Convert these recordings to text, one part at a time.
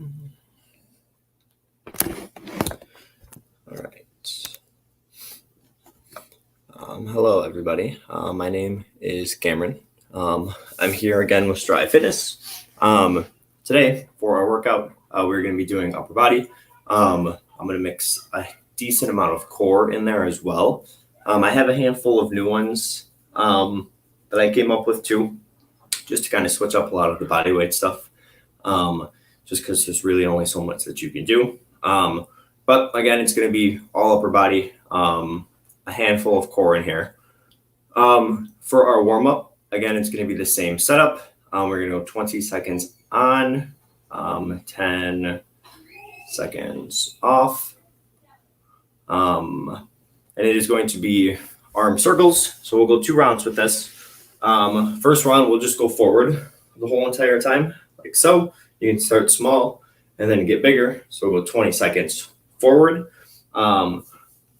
All right. Hello, everybody. My name is Cameron. I'm here again with Strive Fitness. Today, for our workout, we're going to be doing upper body. I'm going to mix a decent amount of core in there as well. I have a handful of new ones that I came up with too, just to kind of switch up a lot of the body weight stuff, just because there's really only so much that you can do. But again, it's going to be all upper body, a handful of core in here. For our warm-up, again, it's going to be the same setup. We're going to go 20 seconds on, 10 seconds off. And it is going to be arm circles. So we'll go 2 rounds with this. First round, we'll just go forward the whole entire time, like so. You can start small and then get bigger. So we'll go 20 seconds forward.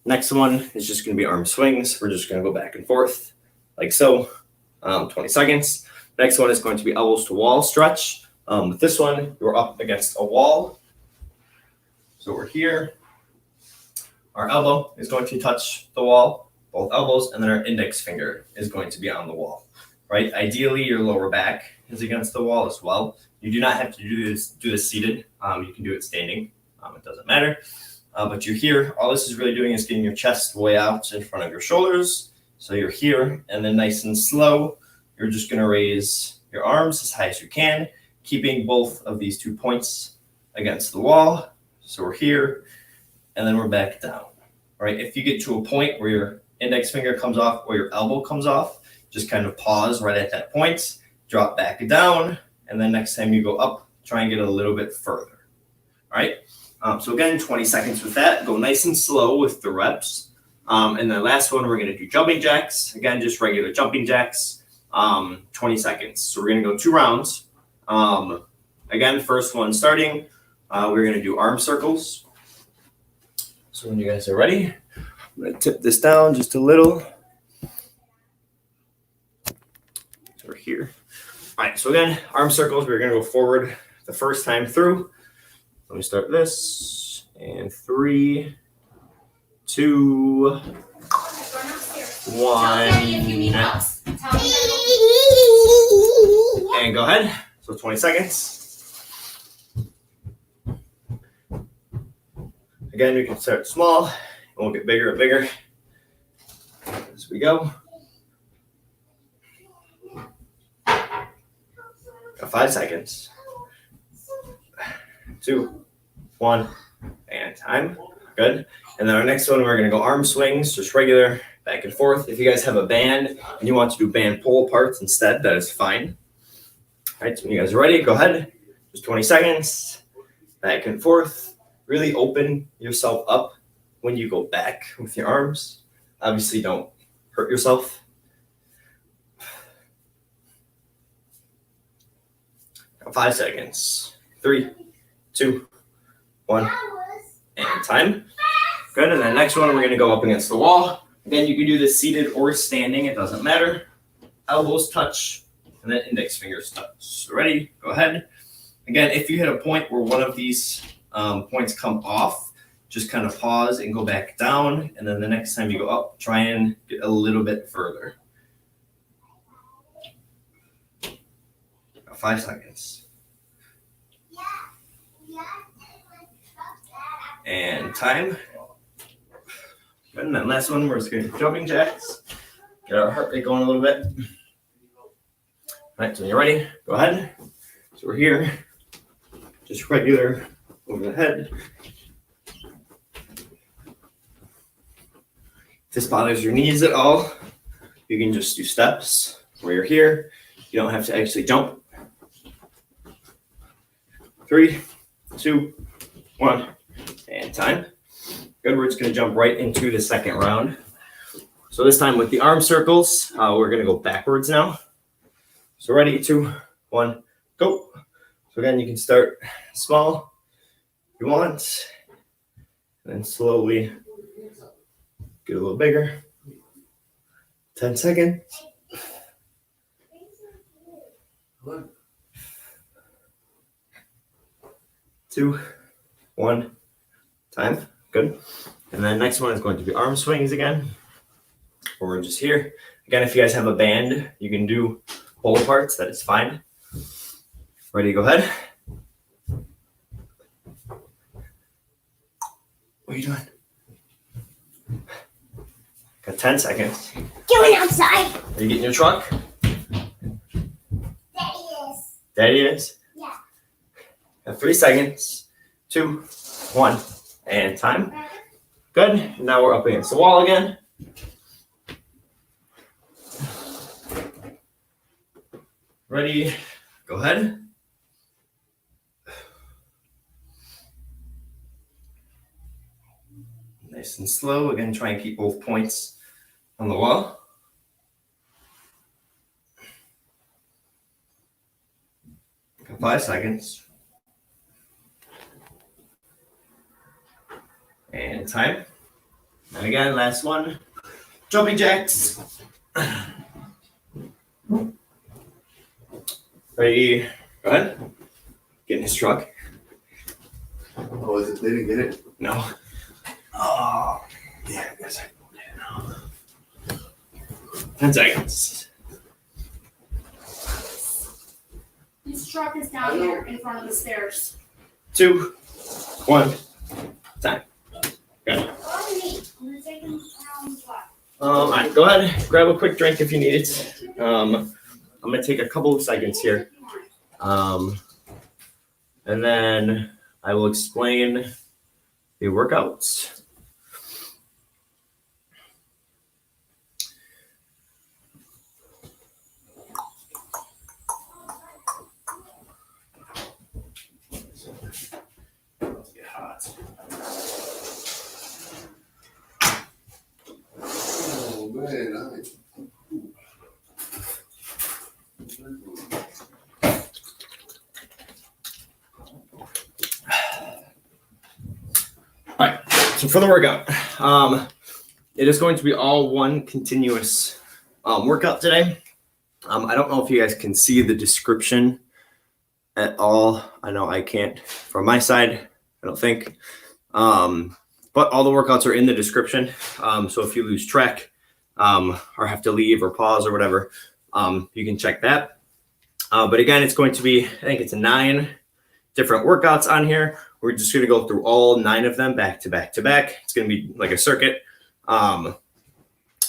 Next one is just going to be arm swings. We're just going to go back and forth like so, 20 seconds. Next one is going to be elbows to wall stretch. With this one, we're up against a wall. So we're here. Our elbow is going to touch the wall, both elbows, and then our index finger is going to be on the wall, right? Ideally, your lower back is against the wall as well. You do not have to do this seated. You can do it standing. It doesn't matter. But you're here. All this is really doing is getting your chest way out in front of your shoulders. So you're here, and then nice and slow, you're just going to raise your arms as high as you can, keeping both of these 2 points against the wall. So we're here, and then we're back down. All right. If you get to a point where your index finger comes off or your elbow comes off, just kind of pause right at that point, drop back down, and then next time you go up, try and get a little bit further. All right. So again, 20 seconds with that. Go nice and slow with the reps. And the last one, we're going to do jumping jacks. Again, just regular jumping jacks, 20 seconds. So we're going to go 2 rounds. Again, first one starting, we're going to do arm circles. So when you guys are ready, I'm going to tip this down just a little. So we're here. All right, so again, arm circles, we're going to go forward the first time through. Let me start this. And 3, 2, 1. And go ahead. So 20 seconds. Again, we can start small. And we'll get bigger and bigger as we go. Got 5 seconds. 2, 1, and time. Good. And then our next one, we're going to go arm swings, just regular back and forth. If you guys have a band and you want to do band pull parts instead, that is fine. All right, so when you guys are ready, go ahead. Just 20 seconds, back and forth. Really open yourself up when you go back with your arms. Obviously, don't hurt yourself. Got 5 seconds. 3, 2, 1, and time. Good, and then next one, we're going to go up against the wall. Again, you can do this seated or standing. It doesn't matter. Elbows touch, and then index fingers touch. So ready? Go ahead. Again, if you hit a point where one of these points come off, just kind of pause and go back down. And then the next time you go up, try and get a little bit further. Got 5 seconds. And time. And then last one, we're just going to do jumping jacks. Get our heart rate going a little bit. All right, so when you're ready, go ahead. So we're here. Just regular over the head. If this bothers your knees at all, you can just do steps where you're here. You don't have to actually jump. 3, 2, 1. And time. Good, we're just going to jump right into the second round. So this time with the arm circles, we're going to go backwards now. So ready, 2, 1, go. So again, you can start small if you want, and then slowly get a little bigger. 10 seconds. 2, 1, time. Good. And then next one is going to be arm swings again. We're just here. Again, if you guys have a band, you can do pull parts. That is fine. Ready, go ahead. What are you doing? Got 10 seconds. Going outside. Are you getting your truck? Daddy is. Daddy is? Yeah. Got 3 seconds. 2, 1, and time. Good. Now we're up against the wall again. Ready? Go ahead. Nice and slow. Again, try and keep both points on the wall. Got 5 seconds. And time. And again, last one. Jumping jacks. Ready? Go ahead. Get in his truck. Oh, is it? They didn't get it? No. Oh, yeah, I guess I can get it now. 10 seconds. His truck is down here in front of the stairs. 2, 1, time. Good. All right, go ahead. Grab a quick drink if you need it. I'm gonna take a couple of seconds here, and then I will explain the workouts. Let's get hot. Oh, man. All right, so for the workout, it is going to be all one continuous workout today. I don't know if you guys can see the description at all. I know I can't from my side, I don't think. But all the workouts are in the description. So if you lose track or have to leave or pause or whatever, you can check that. But again, it's going to be, I think it's 9 different workouts on here. We're just going to go through all 9 of them back to back to back. It's going to be like a circuit. After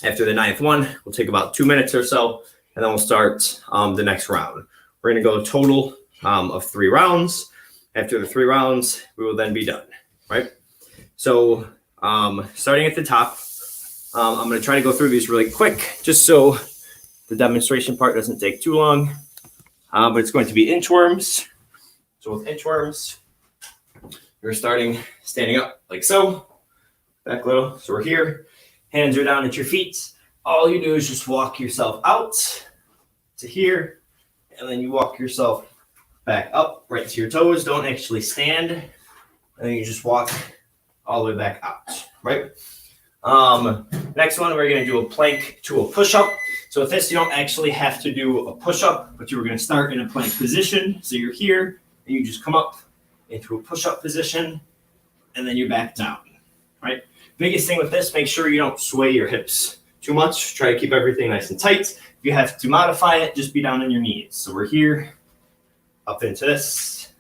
the 9th one, we'll take about 2 minutes or so, and then we'll start the next round. We're going to go a total of 3 rounds. After the 3 rounds, we will then be done, right? So starting at the top, I'm going to try to go through these really quick, just so the demonstration part doesn't take too long. But it's going to be inchworms. So with inchworms, you're starting standing up like so, back little. So we're here, hands are down at your feet. All you do is just walk yourself out to here, and then you walk yourself back up right to your toes. Don't actually stand, and then you just walk all the way back out, right? Next one, we're going to do a plank to a push-up. So with this, you don't actually have to do a push-up, but you're going to start in a plank position. So you're here, and you just come up into a push-up position, and then you're back down, right? Biggest thing with this, make sure you don't sway your hips too much. Try to keep everything nice and tight. If you have to modify it, just be down on your knees. So we're here, up into this,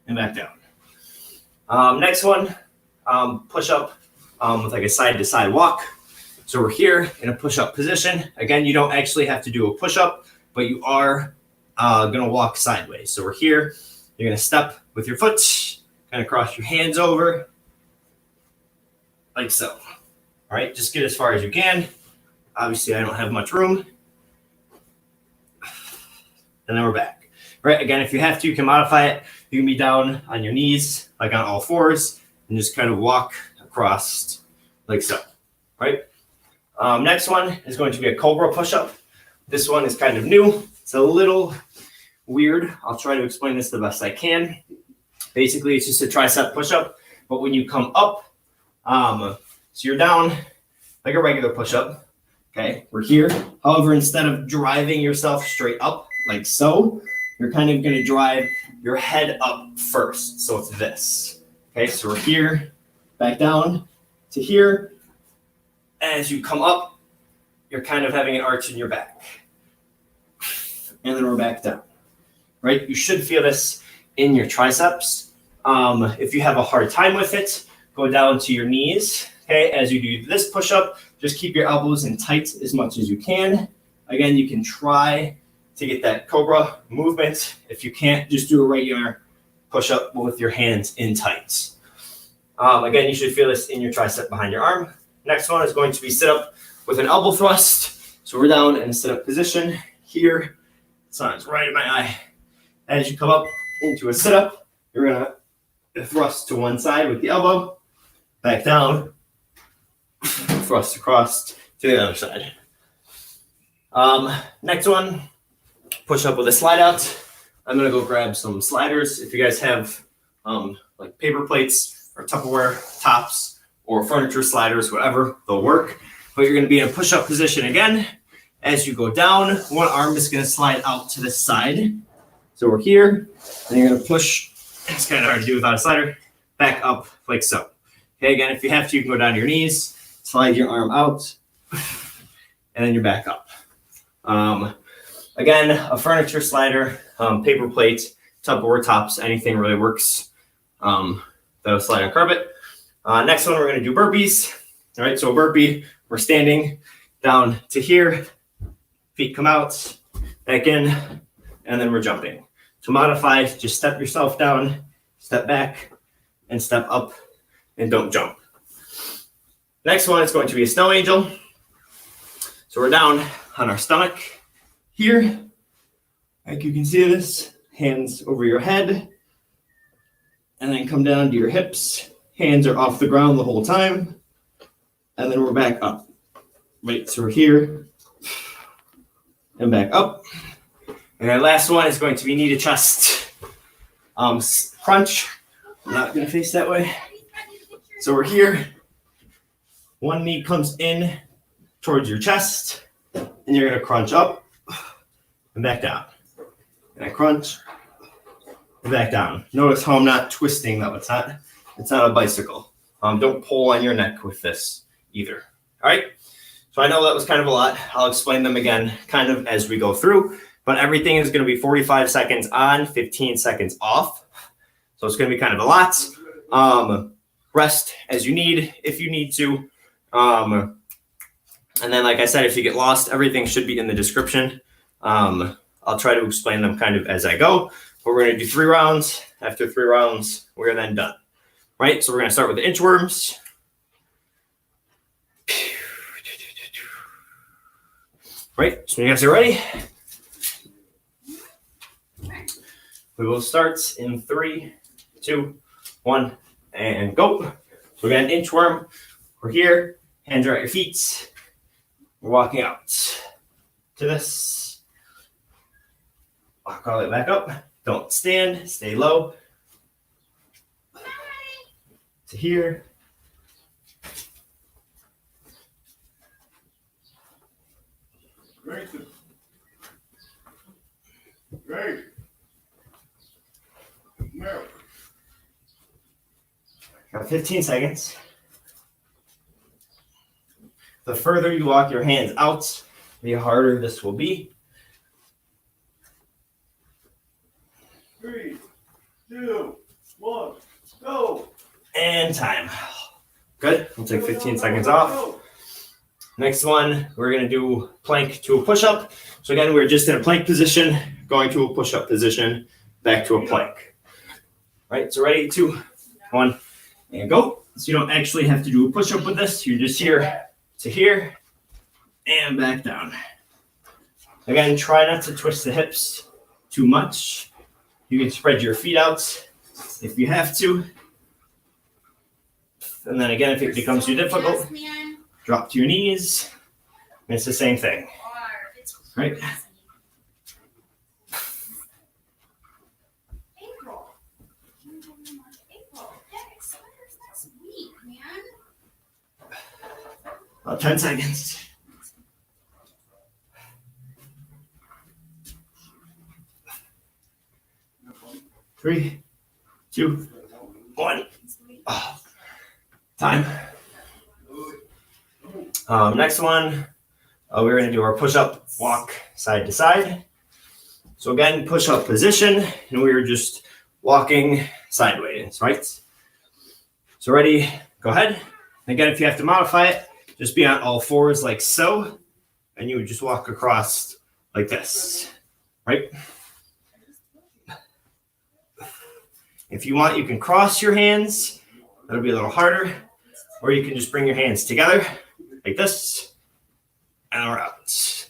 and back down. Next one, push-up with like a side-to-side walk. So we're here in a push-up position. Again, you don't actually have to do a push-up, but you are going to walk sideways. So we're here. You're going to step with your foot, kind of cross your hands over, like so. All right, just get as far as you can. Obviously, I don't have much room. And then we're back. All right, again, if you have to, you can modify it. You can be down on your knees, like on all fours, and just kind of walk across like so. All right. Next one is going to be a Cobra Push Up. This one is kind of new. It's a little weird. I'll try to explain this the best I can. Basically, it's just a tricep push up, but when you come up, so you're down like a regular push up. Okay, we're here. However, instead of driving yourself straight up like so, you're kind of going to drive your head up first. So it's this. Okay, so we're here, back down to here. As you come up, you're kind of having an arch in your back. And then we're back down. Right? You should feel this in your triceps. If you have a hard time with it, go down to your knees. Okay, as you do this push-up, just keep your elbows in tight as much as you can. Again, you can try to get that Cobra movement. If you can't, just do a regular push-up with your hands in tight. Again, you should feel this in your tricep behind your arm. Next one is going to be sit-up with an elbow thrust. So we're down in a sit-up position here. Sun's right in my eye. As you come up into a sit-up, you're going to thrust to one side with the elbow, back down, thrust across to the other side. Next one, push up with a slide out. I'm going to go grab some sliders. If you guys have like paper plates or Tupperware tops or furniture sliders, whatever, they'll work. But you're going to be in a push-up position again. As you go down, one arm is going to slide out to the side. So we're here, and you're going to push. It's kind of hard to do without a slider. Back up like so. Okay, again, if you have to, you can go down to your knees, slide your arm out, and then you're back up. Again, a furniture slider, paper plate, Tupperware tops, anything really works. That'll slide on carpet. Next one, we're going to do burpees. All right, so a burpee, we're standing down to here, feet come out, back in, and then we're jumping. To modify, just step yourself down, step back, and step up, and don't jump. Next one is going to be a snow angel. So we're down on our stomach here. Like you can see this, hands over your head, and then come down to your hips. Hands are off the ground the whole time, and then we're back up. Right, so we're here, and back up. And our last one is going to be knee to chest crunch. I'm not going to face that way. So we're here. One knee comes in towards your chest, and you're going to crunch up and back down. And I crunch and back down. Notice how I'm not twisting though. It's not a bicycle. Don't pull on your neck with this either. All right. So I know that was kind of a lot. I'll explain them again kind of as we go through, but everything is going to be 45 seconds on, 15 seconds off. So it's going to be kind of a lot. Rest as you need, if you need to. And then, like I said, if you get lost, everything should be in the description. I'll try to explain them kind of as I go, but we're going to do 3 rounds. After 3 rounds, we're then done. Right? So we're going to start with the inchworms. Right, so you guys are ready? We will start in 3, 2, 1, and go. So we got an inchworm. We're here. Hands are at your feet. We're walking out to this. Walk all the way back up. Don't stand. Stay low. To here. Great. No. Got 15 seconds. The further you walk your hands out, the harder this will be. 3, 2, 1, go. And time. Good. We'll take 15 seconds off. Next one, we're going to do plank to a push-up. So again, we're just in a plank position, going to a push-up position, back to a plank. Right, so ready, 2, 1, and go. So you don't actually have to do a push-up with this. You're just here to here and back down. Again, try not to twist the hips too much. You can spread your feet out if you have to. And then again, if it becomes too difficult, drop to your knees. And it's the same thing. Right? April. That's weak, man. About 10 seconds. 3, 2, 1. Time. Next one, we're going to do our push-up walk side to side. So again, push-up position, and we're just walking sideways, right? So ready? Go ahead. And again, if you have to modify it, just be on all fours like so, and you would just walk across like this, right? If you want, you can cross your hands. That'll be a little harder. Or you can just bring your hands together like this, and we're out.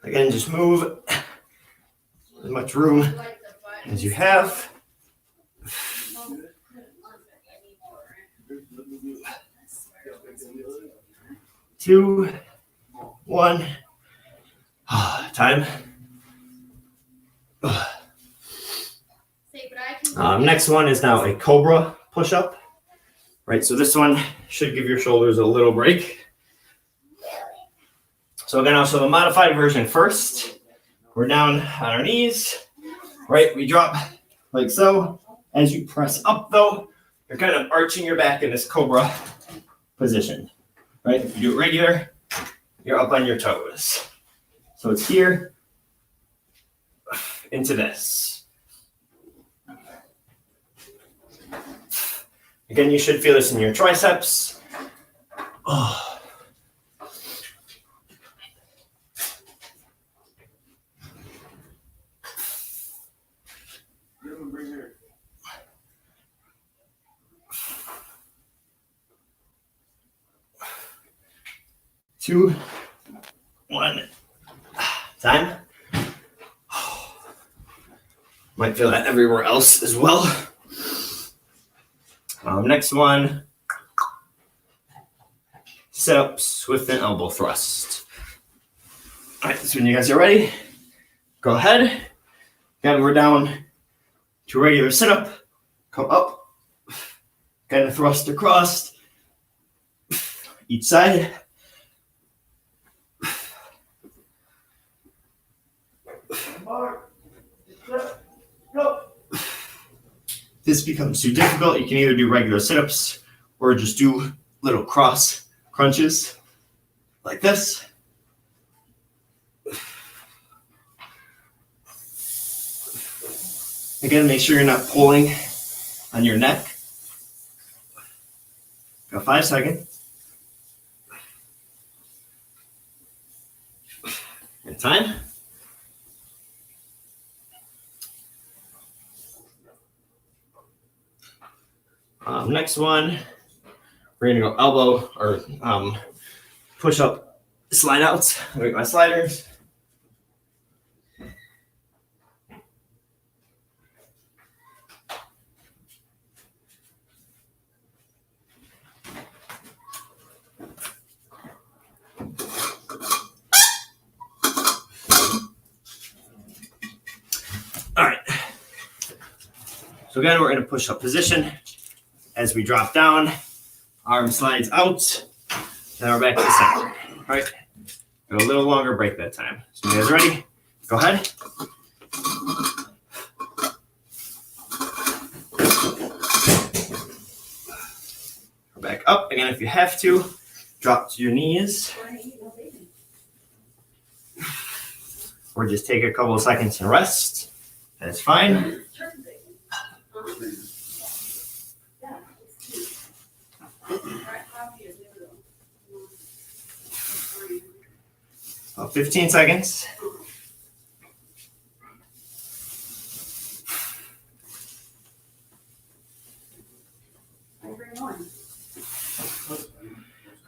Again, just move as much room as you have. 2, 1. Time. Next one is now a Cobra Push Up. Right, so this one should give your shoulders a little break. So again, I'll show the modified version first. We're down on our knees, right? We drop like so. As you press up though, you're kind of arching your back in this Cobra position, right? If you do it regular, you're up on your toes. So it's here into this. Again, you should feel this in your triceps. Oh. 2, 1. Time. Might feel that everywhere else as well. Next one. Sit-ups with an elbow thrust. All right, so when you guys are ready, go ahead. Again, we're down to regular sit-up. Come up. Kind of thrust across each side. This becomes too difficult. You can either do regular sit-ups or just do little cross crunches like this. Again, make sure you're not pulling on your neck. Got 5 seconds. And time. Next one, we're gonna go elbow or push up slide outs. I'll get my sliders. All right. So again, we're in a push up position. As we drop down, arm slides out, and we're back to the center. All right, got a little longer break that time. So you guys ready? Go ahead. Go back up. Again, if you have to, drop to your knees. Or just take a couple of seconds and rest. That's fine. About 15 seconds.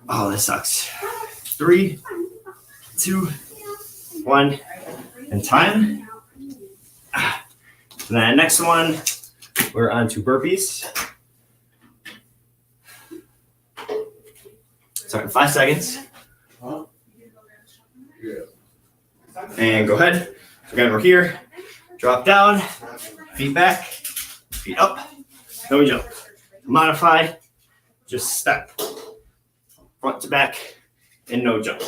Oh, this sucks. 3, 2, 1, and time. And then next one, we're on to burpees. Sorry, 5 seconds. And go ahead. So again, we're here. Drop down, feet back, feet up. Then we jump. Modify, just step. front to back, and no jump.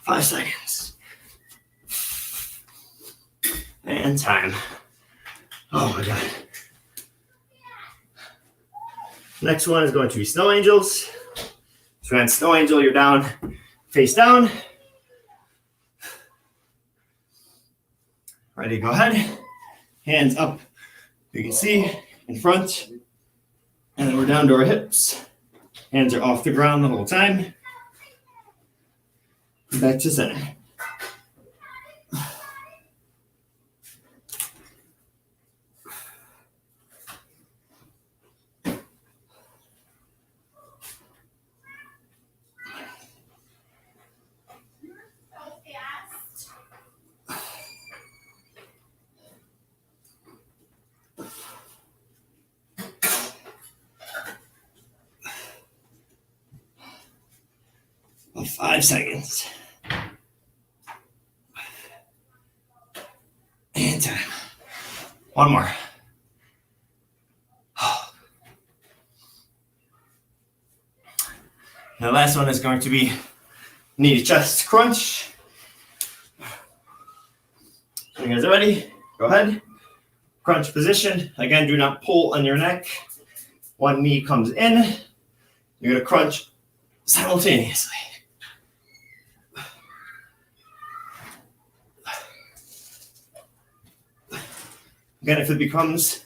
Five seconds. And time. Oh my God. Next one is going to be snow angels. So on snow angel, you're down, face down. Ready, go ahead. Hands up, you can see, in front. And then we're down to our hips. Hands are off the ground the whole time. Back to center. About 5 seconds. And time. One more. The last one is going to be knee to chest crunch. So you guys are ready? Go ahead. Crunch position. Again, do not pull on your neck. One knee comes in. You're going to crunch simultaneously. Again, if it becomes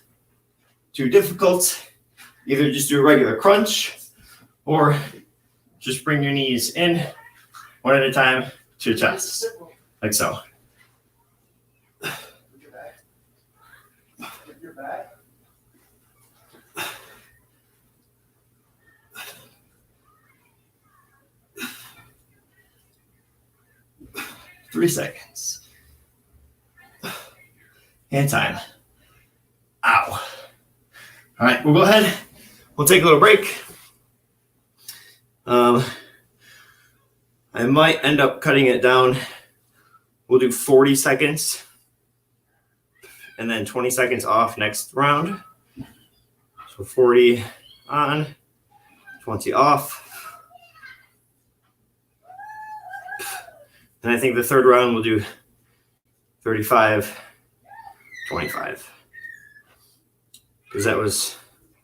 too difficult, either just do a regular crunch or just bring your knees in one at a time to your chest, like so. With your back. 3 seconds. And time. Ow. All right, we'll go ahead. We'll take a little break. I might end up cutting it down. We'll do 40 seconds and then 20 seconds off next round. So 40 on, 20 off. And I think the third round we'll do 35, 25. Because that was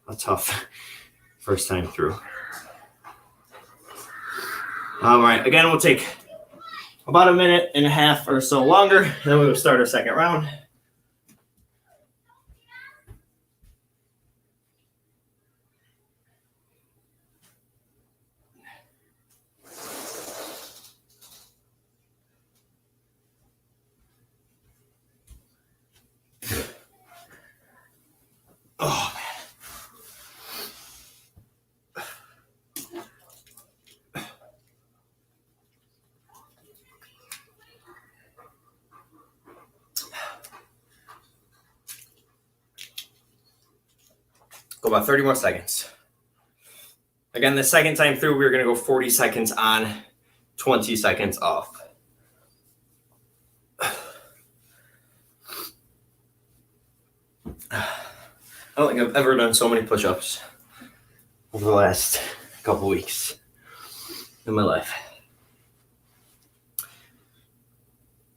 a tough first time through. All right, again, we'll take about a minute and a half or so longer, then we'll start our second round. Oh, man. Go about 30 more seconds. Again, the second time through, we're going to go 40 seconds on, 20 seconds off. I don't think I've ever done so many push-ups over the last couple weeks in my life.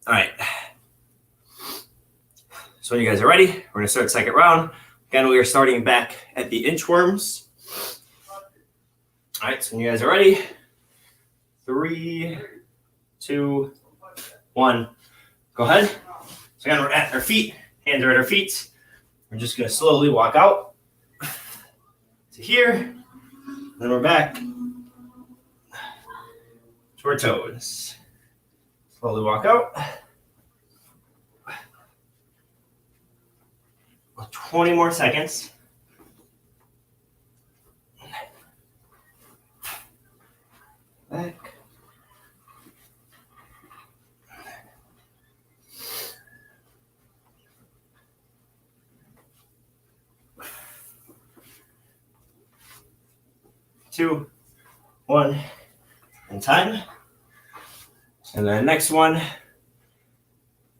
All right. So when you guys are ready, we're going to start second round. Again, we are starting back at the inchworms. All right, so when you guys are ready, 3, 2, 1, go ahead. So again, we're at our feet, hands are at our feet. We're just going to slowly walk out to here. Then we're back to our toes. Slowly walk out. 20 more seconds. Back. 2, 1, and time. And then next one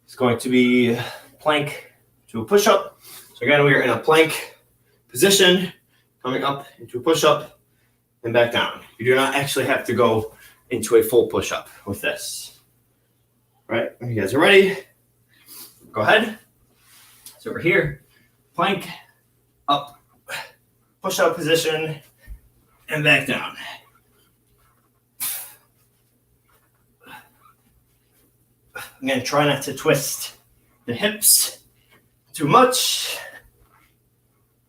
is going to be plank to a push-up. So again, we are in a plank position, coming up into a push-up and back down. You do not actually have to go into a full push-up with this. All right, you guys are ready? Go ahead. So we're here, plank, up, push-up position, and back down. Again, try not to twist the hips too much.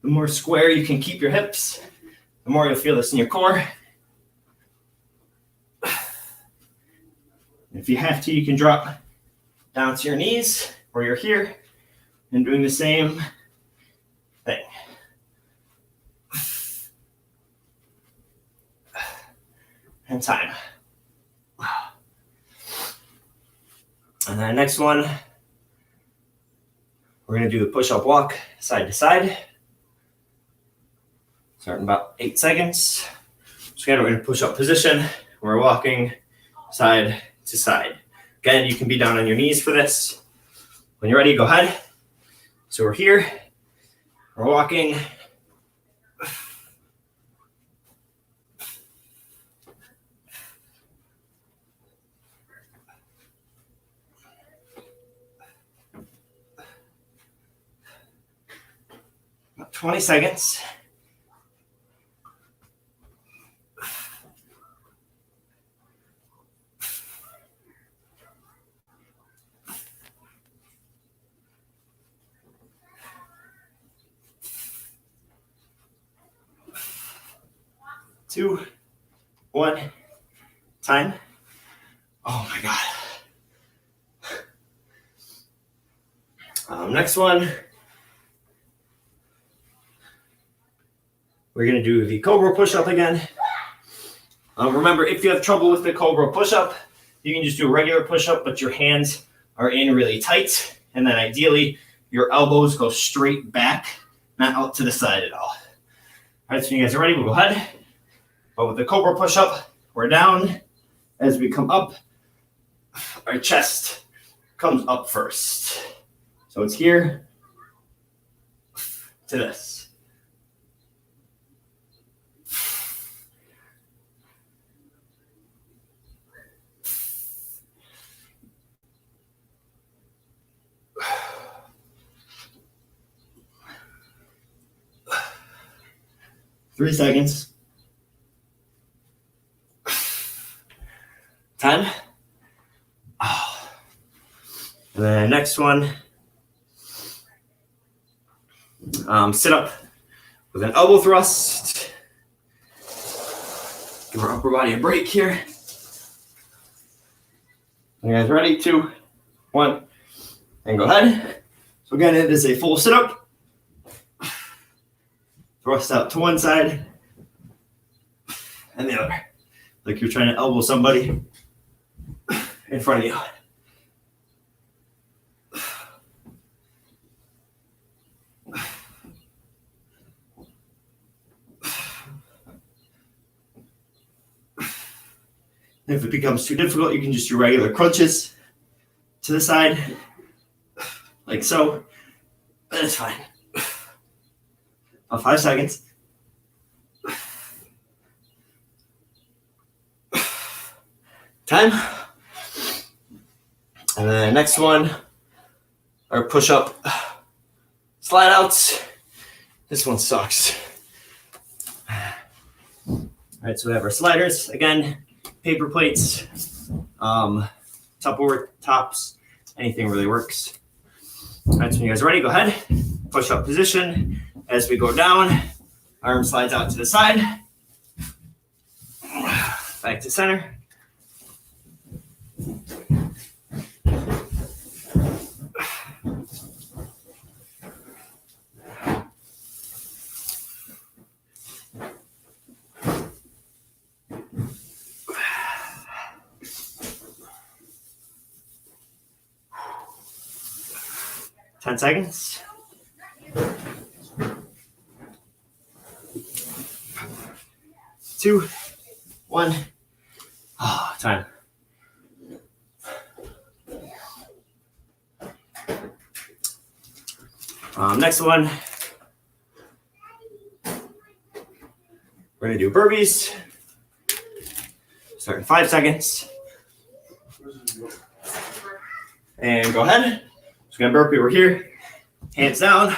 The more square you can keep your hips, the more you'll feel this in your core. If you have to, you can drop down to your knees or you're here and doing the same thing. And time. And then next one, we're going to do the push-up walk side to side. Starting about 8 seconds. So again, we're in a push-up position. We're walking side to side. Again, you can be down on your knees for this. When you're ready, go ahead. So we're here. We're walking. About 20 seconds. Two, 1, time. Oh my God. Next one. We're going to do the Cobra Push Up again. Remember, if you have trouble with the Cobra Push Up, you can just do a regular push up, but your hands are in really tight. And then ideally, your elbows go straight back, not out to the side at all. All right, so you guys are ready? We'll go ahead. But with the Cobra Push Up, we're down. As we come up, our chest comes up first. So it's here to this. Three seconds. Time. Oh. And then next one. Sit up with an elbow thrust. Give our upper body a break here. You guys ready? 2, 1, and go ahead. So again, it is a full sit up. Thrust out to one side and the other. Like you're trying to elbow somebody in front of you. If it becomes too difficult, you can just do regular crunches to the side, like so. That's fine. About 5 seconds. Time. And then next one, our push-up slide outs. This one sucks. All right, so we have our sliders. Again, paper plates, Tupperware tops, anything really works. All right, so when you guys are ready, go ahead. Push-up position. As we go down, arm slides out to the side. Back to center. Ten seconds. 2, 1. Time. Next one. We're gonna do burpees. Start in 5 seconds. And go ahead. Just gonna burpee over here. Hands down.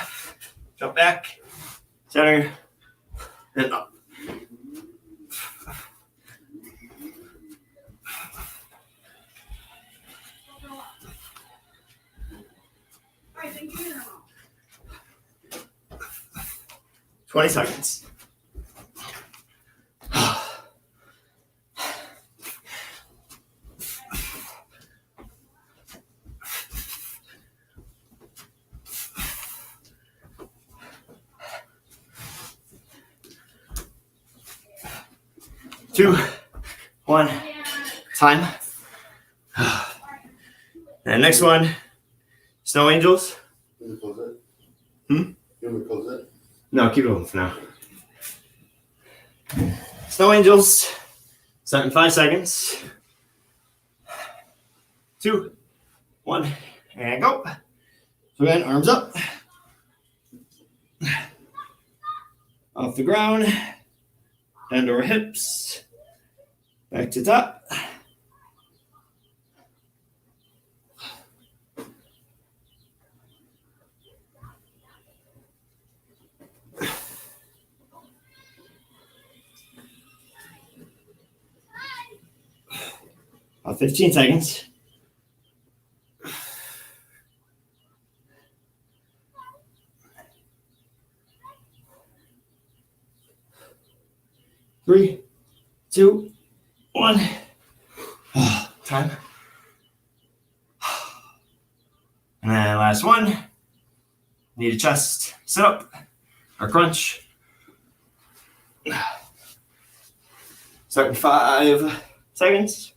Jump back. Center. And up. All right, thank you. 20 seconds. Two, 1, time. And next one, snow angels. You want me to close it? Hmm? You want me to close it? No, keep it open for now. Snow angels. Start in 5 seconds. 2, 1, and go. So again, arms up. Off the ground. Bend over hips. Back to top. About 15 seconds. Three, 2, 1. Time. And then last one. Need a chest sit up or crunch. Start in 5 seconds.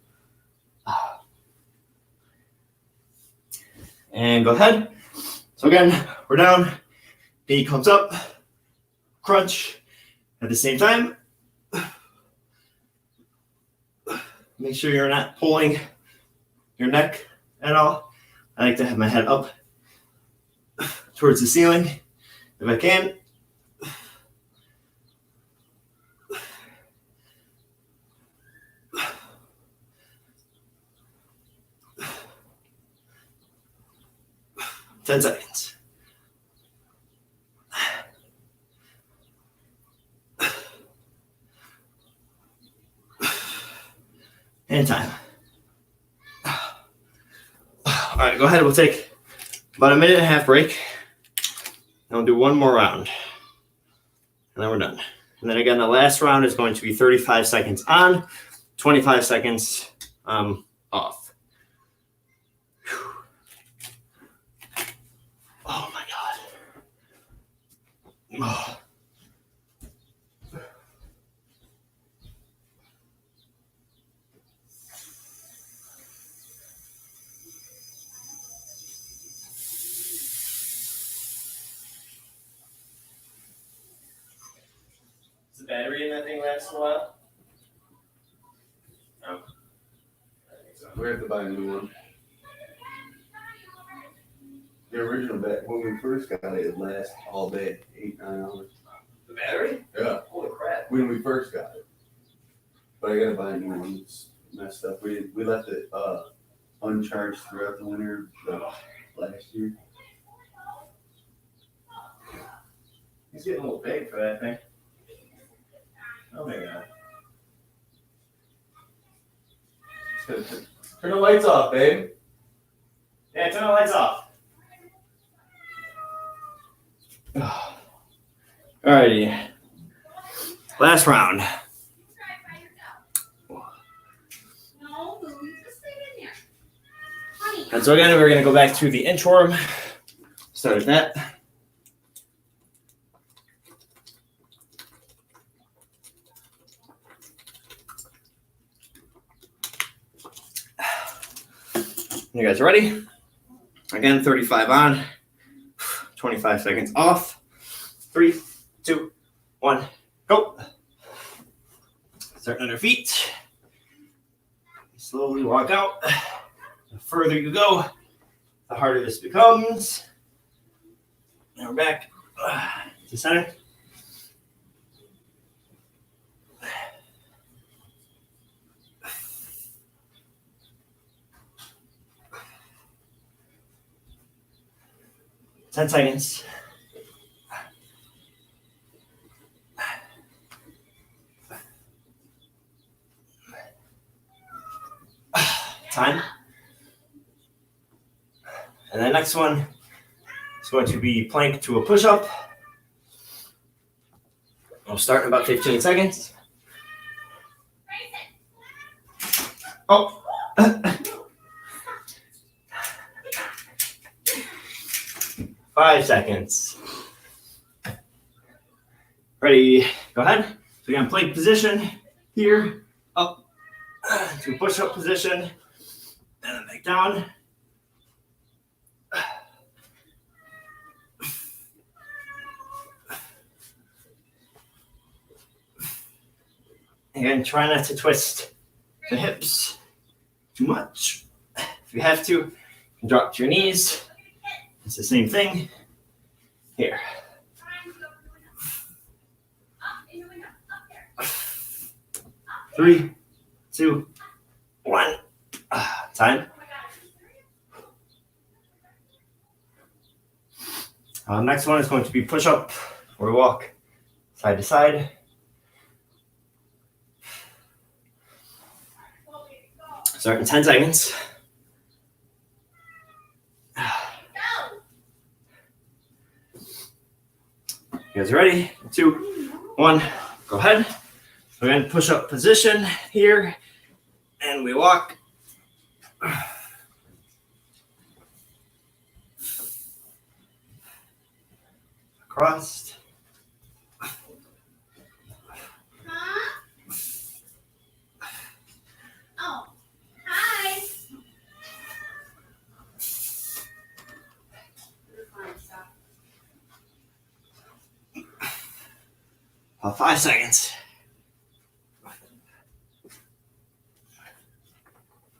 And go ahead. So again, we're down. Knee comes up. Crunch. At the same time. Make sure you're not pulling your neck at all. I like to have my head up towards the ceiling if I can. Ten seconds. And time. All right, go ahead. We'll take about a 1.5-minute break. And we'll do one more round. And then we're done. And then again, the last round is going to be 35 seconds on, 25 seconds off. Whew. Oh my God. Oh. Does the battery in that thing last a while? No. I think so. We have to buy a new one. The original bat, when we first got it, it lasted all day, 8-9 hours. The battery? Yeah, Holy crap. when we first got it. But I gotta buy a new one. It's messed up. We left it uncharged throughout the winter last year. He's getting a little big for that thing. Oh my God. Turn the lights off, babe. Yeah, turn the lights off. Alrighty. Last round. No, Louie, just stay in there. Honey. And so again, we're going to go back to the inchworm. Start with that. You guys ready? Again, 35 on, 25 seconds off. 3, 2, 1, go. Starting on your feet. Slowly walk out. The further you go, the harder this becomes. Now we're back to center. Ten seconds. Time. And the next one is going to be plank to a push-up. We'll start in about 15 seconds. Oh. 5 seconds. Ready, go ahead. So again, plank position here, up to push-up position, and then back down. Again, try not to twist the hips too much. If you have to, you can drop to your knees. It's the same thing here. 3, 2, 1. Time. Next one is going to be push up or walk side to side. Start in 10 seconds. You guys ready? 2, 1, go ahead. We're going to push up position here, and we walk. Across. Oh, hi. About 5 seconds.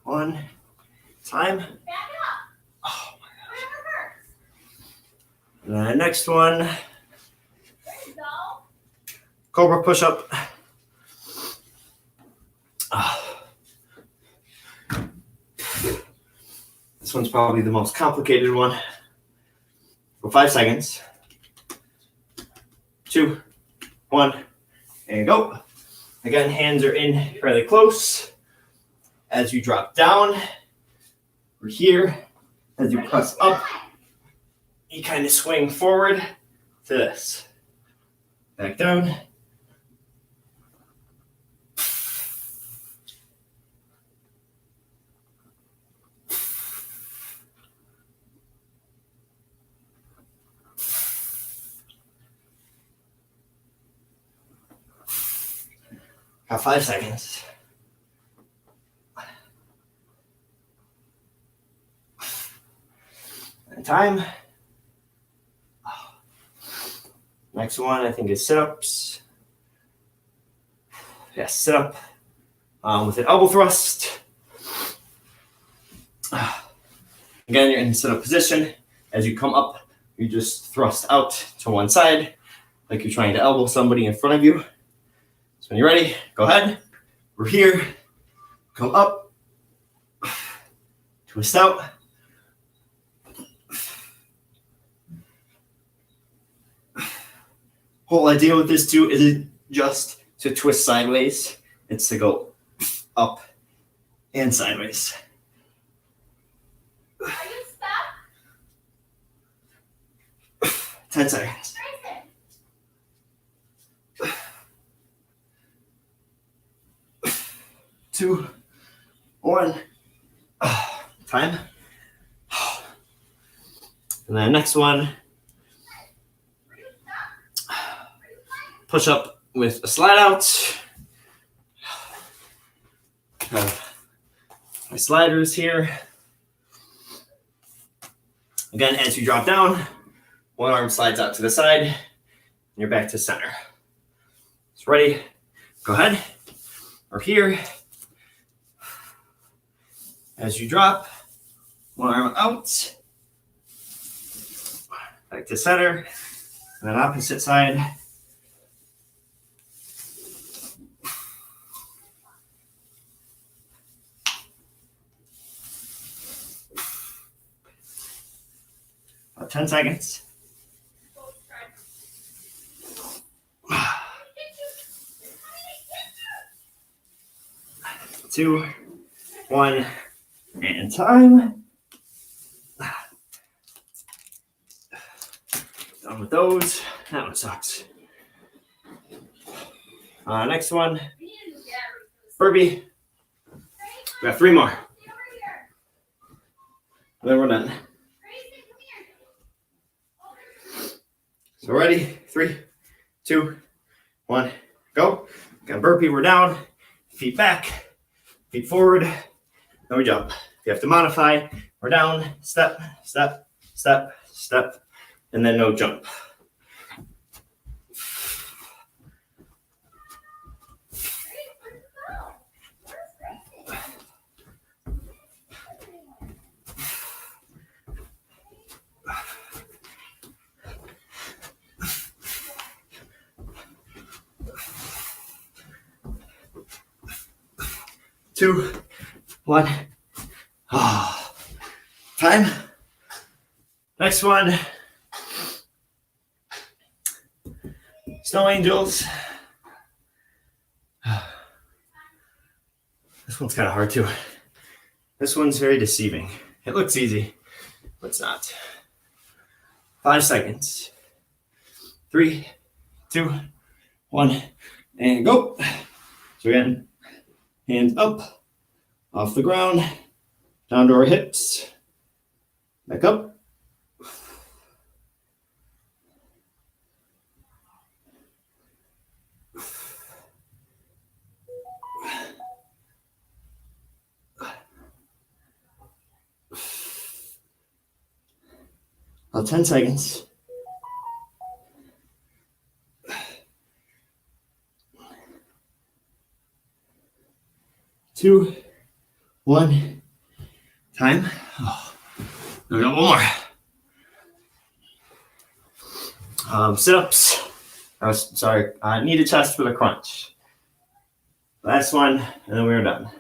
1. Time. Back up. Oh my gosh. Whatever hurts. The next one, There you go. Cobra Push Up. This one's probably the most complicated one. For 5 seconds. 2, 1, and go. Again, hands are in fairly close. As you drop down, we're here. As you press up, you kind of swing forward to this. Back down. Got 5 seconds. And time. Next one, I think, is sit-ups. Yes, sit-up with an elbow thrust. Again, you're in sit-up position. As you come up, you just thrust out to one side, like you're trying to elbow somebody in front of you. So when you're ready, go ahead. We're here. Come up. Twist out. Whole idea with this too isn't just to twist sideways. It's to go up and sideways. Are you stuck? 10 seconds. Grayson. 2, 1. Time. And then next one, push up with a slide out. Have my sliders here. Again, as you drop down, one arm slides out to the side, and you're back to center. So ready? Go ahead. or here. As you drop, one arm out, back to center, and then opposite side. About 10 seconds. 2, 1, and time. Done with those. That one sucks. Next one, Burpee. We got 3 more. Then we're done. So ready? 3, 2, 1, go. Got Burpee, we're down. Feet back, feet forward. Then we jump. If you have to modify, we're down, step, step, step, step, and then no jump. Two, 1. Time. Next one. Snow angels. This one's kind of hard too. This one's very deceiving. It looks easy, but it's not. 5 seconds. 3, 2, 1, and go. So again, hands up, off the ground, down to our hips, back up. About 10 seconds. 2, 1, time. We got one more. Sit-ups. Knee to chest with a crunch. Last one, and then we are done.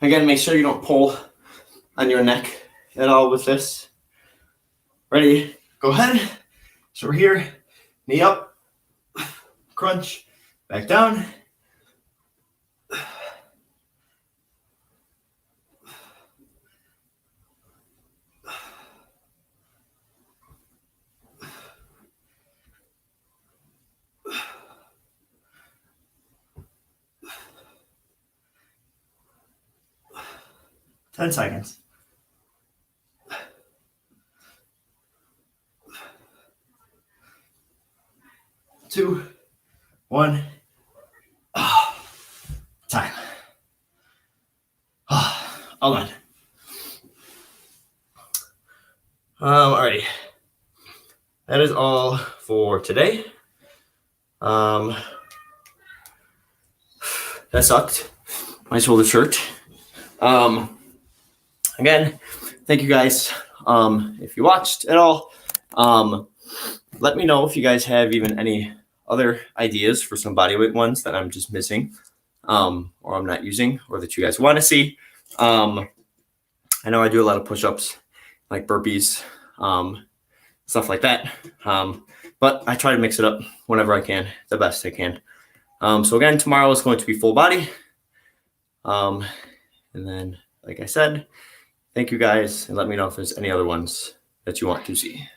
Again, make sure you don't pull on your neck at all with this. Ready? Go ahead. So we're here. Knee up. Crunch. Back down. Ten seconds. 2, 1. Time. All done. Alrighty. That is all for today. That sucked. My shoulder hurt. Again, thank you guys. If you watched at all, let me know if you guys have even any other ideas for some bodyweight ones that I'm just missing, or I'm not using, or that you guys want to see. I know I do a lot of push-ups, like burpees, stuff like that. But I try to mix it up whenever I can, the best I can. So again, tomorrow is going to be full body. And then, like I said, thank you guys, and let me know if there's any other ones that you want to see.